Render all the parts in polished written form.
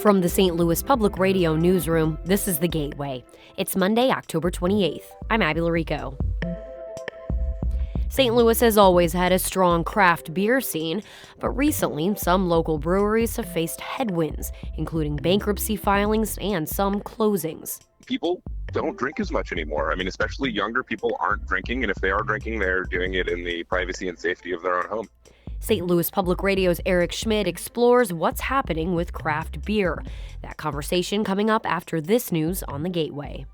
From the St. Louis Public Radio newsroom, this is The Gateway. It's Monday, October 28th. I'm Abby Larico. St. Louis has always had a strong craft beer scene, but recently some local breweries have faced headwinds, including bankruptcy filings and some closings. People don't drink as much anymore. Especially younger people aren't drinking, and if they are drinking, they're doing it in the privacy and safety of their own home. St. Louis Public Radio's Schmid explores what's happening with craft beer. That conversation coming up after this news on The Gateway.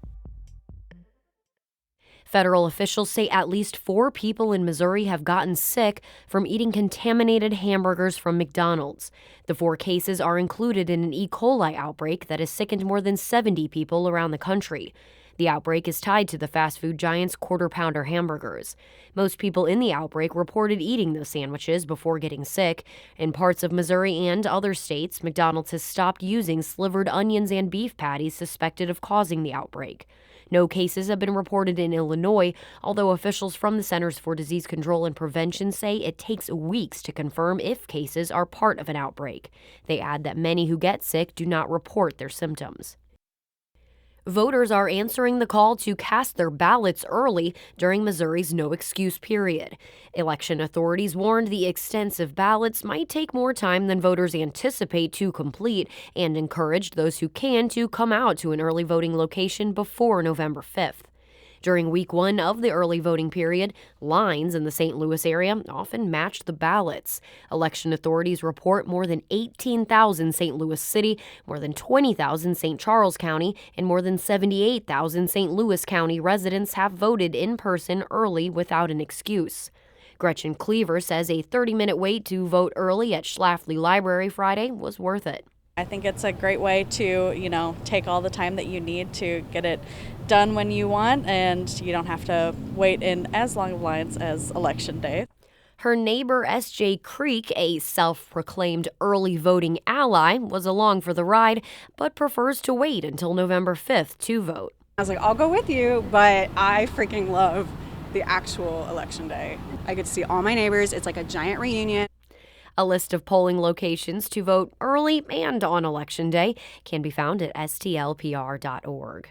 Federal officials say at least 4 people in Missouri have gotten sick from eating contaminated hamburgers from McDonald's. The 4 cases are included in an E. coli outbreak that has sickened more than 70 people around the country. The outbreak is tied to the fast food giant's quarter-pounder hamburgers. Most people in the outbreak reported eating those sandwiches before getting sick. In parts of Missouri and other states, McDonald's has stopped using slivered onions and beef patties suspected of causing the outbreak. No cases have been reported in Illinois, although officials from the Centers for Disease Control and Prevention say it takes weeks to confirm if cases are part of an outbreak. They add that many who get sick do not report their symptoms. Voters are answering the call to cast their ballots early during Missouri's no-excuse period. Election authorities warned the extensive ballots might take more time than voters anticipate to complete and encouraged those who can to come out to an early voting location before November 5th. During week 1 of the early voting period, lines in the St. Louis area often matched the ballots. Election authorities report more than 18,000 St. Louis City, more than 20,000 St. Charles County, and more than 78,000 St. Louis County residents have voted in person early without an excuse. Gretchen Cleaver says a 30-minute wait to vote early at Schlafly Library Friday was worth it. I think it's a great way to, take all the time that you need to get it done when you want, and you don't have to wait in as long of lines as Election Day. Her neighbor, S.J. Creek, a self-proclaimed early voting ally, was along for the ride, but prefers to wait until November 5th to vote. I was like, I'll go with you, but I freaking love the actual Election Day. I get to see all my neighbors. It's like a giant reunion. A list of polling locations to vote early and on Election Day can be found at stlpr.org.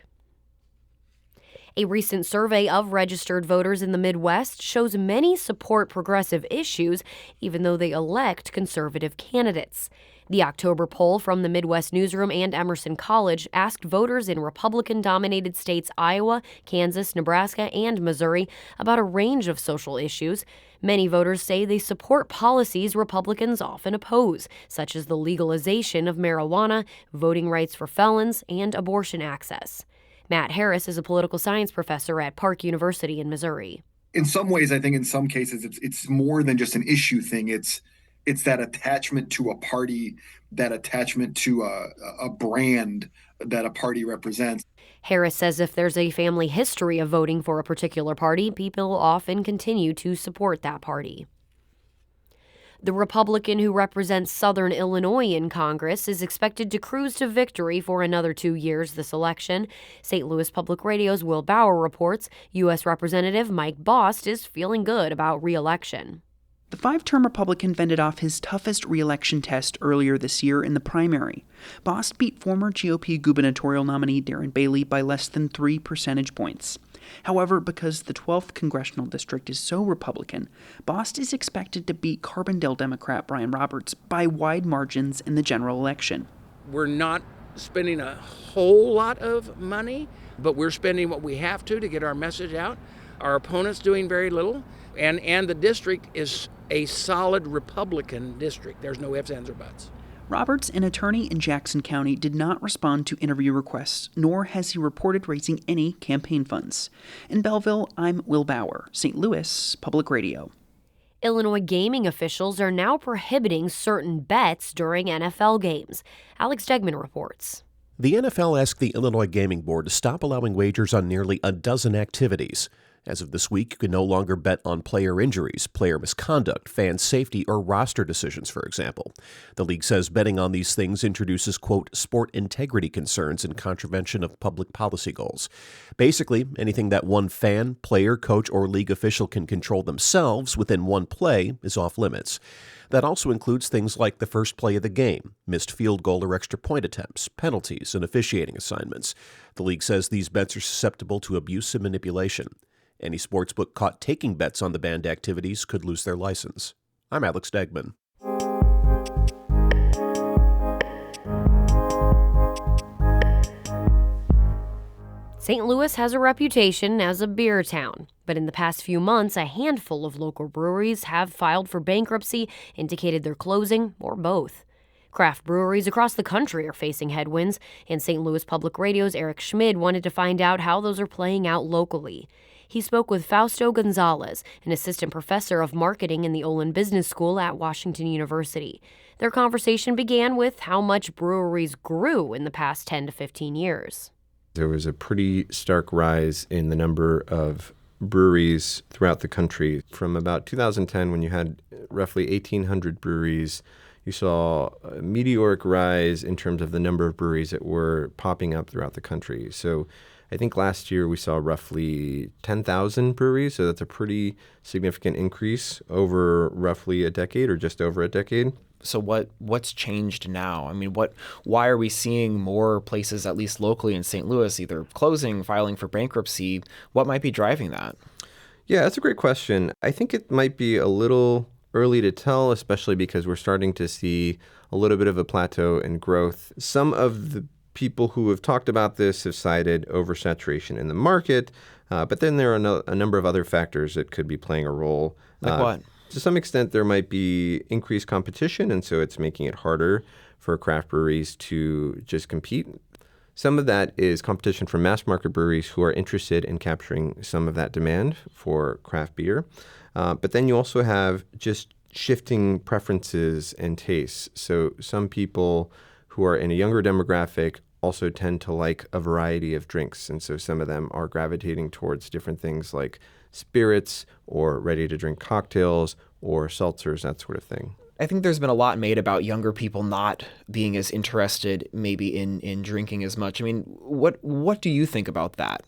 A recent survey of registered voters in the Midwest shows many support progressive issues, even though they elect conservative candidates. The October poll from the Midwest Newsroom and Emerson College asked voters in Republican-dominated states Iowa, Kansas, Nebraska, and Missouri about a range of social issues. Many voters say they support policies Republicans often oppose, such as the legalization of marijuana, voting rights for felons, and abortion access. Matt Harris is a political science professor at Park University in Missouri. In some ways, I think in some cases, it's more than just an issue thing. It's that attachment to a party, that attachment to a brand that a party represents. Harris says if there's a family history of voting for a particular party, people often continue to support that party. The Republican who represents Southern Illinois in Congress is expected to cruise to victory for another 2 years this election. St. Louis Public Radio's Will Bauer reports U.S. Representative Mike Bost is feeling good about re-election. The 5-term Republican fended off his toughest re-election test earlier this year in the primary. Bost beat former GOP gubernatorial nominee Darren Bailey by less than 3 percentage points. However, because the 12th congressional district is so Republican, Bost is expected to beat Carbondale Democrat Brian Roberts by wide margins in the general election. We're not spending a whole lot of money, but we're spending what we have to get our message out. Our opponent's doing very little, and the district is a solid Republican district. There's no ifs, ands, or buts. Roberts, an attorney in Jackson County, did not respond to interview requests, nor has he reported raising any campaign funds. In Belleville, I'm Will Bauer, St. Louis Public Radio. Illinois gaming officials are now prohibiting certain bets during NFL games. Alex Degman reports. The NFL asked the Illinois Gaming Board to stop allowing wagers on nearly a dozen activities. As of this week, you can no longer bet on player injuries, player misconduct, fan safety, or roster decisions, for example. The league says betting on these things introduces, quote, sport integrity concerns in contravention of public policy goals. Basically, anything that one fan, player, coach, or league official can control themselves within one play is off limits. That also includes things like the first play of the game, missed field goal or extra point attempts, penalties, and officiating assignments. The league says these bets are susceptible to abuse and manipulation. Any sportsbook caught taking bets on the banned activities could lose their license. I'm Alex Degman. St. Louis has a reputation as a beer town, but in the past few months, a handful of local breweries have filed for bankruptcy, indicated they're closing, or both. Craft breweries across the country are facing headwinds, and St. Louis Public Radio's Eric Schmid wanted to find out how those are playing out locally. He spoke with Fausto Gonzalez, an assistant professor of marketing in the Olin Business School at Washington University. Their conversation began with how much breweries grew in the past 10 to 15 years. There was a pretty stark rise in the number of breweries throughout the country. From about 2010, when you had roughly 1,800 breweries, you saw a meteoric rise in terms of the number of breweries that were popping up throughout the country. So I think last year we saw roughly 10,000 breweries, so that's a pretty significant increase over roughly a decade or just over a decade. So what's changed now? I mean, why are we seeing more places, at least locally in St. Louis, either closing, filing for bankruptcy? What might be driving that? Yeah, that's a great question. I think it might be a little early to tell, especially because we're starting to see a little bit of a plateau in growth. Some of the people who have talked about this have cited oversaturation in the market, but then there are a number of other factors that could be playing a role. Like what? To some extent, there might be increased competition, and so it's making it harder for craft breweries to just compete. Some of that is competition from mass market breweries who are interested in capturing some of that demand for craft beer. But then you also have just shifting preferences and tastes. So some people who are in a younger demographic also tend to like a variety of drinks. And so some of them are gravitating towards different things like spirits or ready-to-drink cocktails or seltzers, that sort of thing. I think there's been a lot made about younger people not being as interested maybe in drinking as much. I mean, what do you think about that?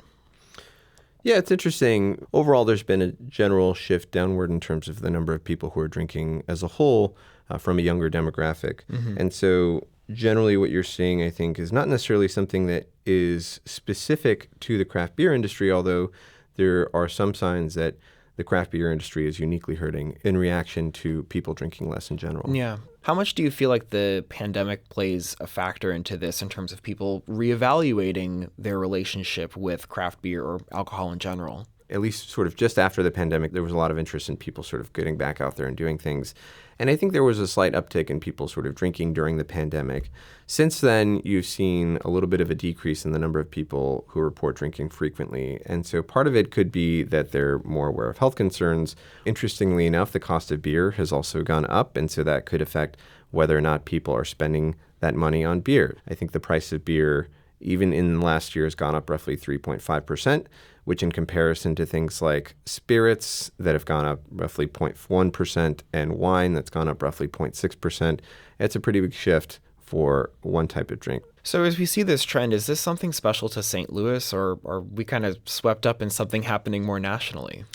Yeah, it's interesting. Overall, there's been a general shift downward in terms of the number of people who are drinking as a whole from a younger demographic. Mm-hmm. And so generally what you're seeing, I think, is not necessarily something that is specific to the craft beer industry, although there are some signs that the craft beer industry is uniquely hurting in reaction to people drinking less in general. Yeah. How much do you feel like the pandemic plays a factor into this in terms of people reevaluating their relationship with craft beer or alcohol in general? At least sort of just after the pandemic, there was a lot of interest in people sort of getting back out there and doing things. And I think there was a slight uptick in people sort of drinking during the pandemic. Since then, you've seen a little bit of a decrease in the number of people who report drinking frequently. And so part of it could be that they're more aware of health concerns. Interestingly enough, the cost of beer has also gone up, and so that could affect whether or not people are spending that money on beer. I think the price of beer, even in last year, has gone up roughly 3.5%, which in comparison to things like spirits that have gone up roughly 0.1% and wine that's gone up roughly 0.6%, it's a pretty big shift for one type of drink. So as we see this trend, is this something special to St. Louis, or are we kind of swept up in something happening more nationally?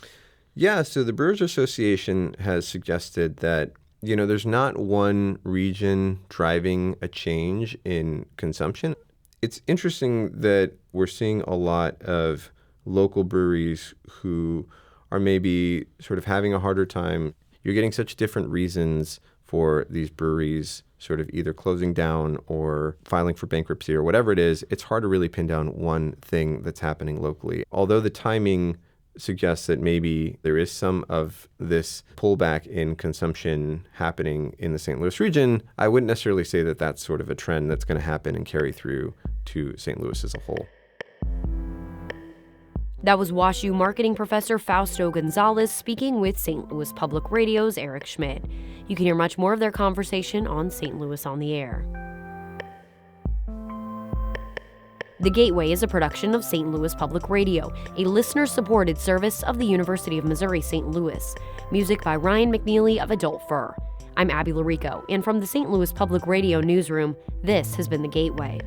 Yeah, so the Brewers Association has suggested that there's not one region driving a change in consumption. It's interesting that we're seeing a lot of local breweries who are maybe sort of having a harder time. You're getting such different reasons for these breweries sort of either closing down or filing for bankruptcy or whatever it is. It's hard to really pin down one thing that's happening locally. Although the timing suggests that maybe there is some of this pullback in consumption happening in the St. Louis region, I wouldn't necessarily say that that's sort of a trend that's going to happen and carry through to St. Louis as a whole. That was WashU marketing professor Fausto Gonzalez speaking with St. Louis Public Radio's Eric Schmid. You can hear much more of their conversation on St. Louis on the Air. The Gateway is a production of St. Louis Public Radio, a listener-supported service of the University of Missouri St. Louis. Music by Ryan McNeely of Adult Fur. I'm Abby Larico, and from the St. Louis Public Radio newsroom, this has been The Gateway.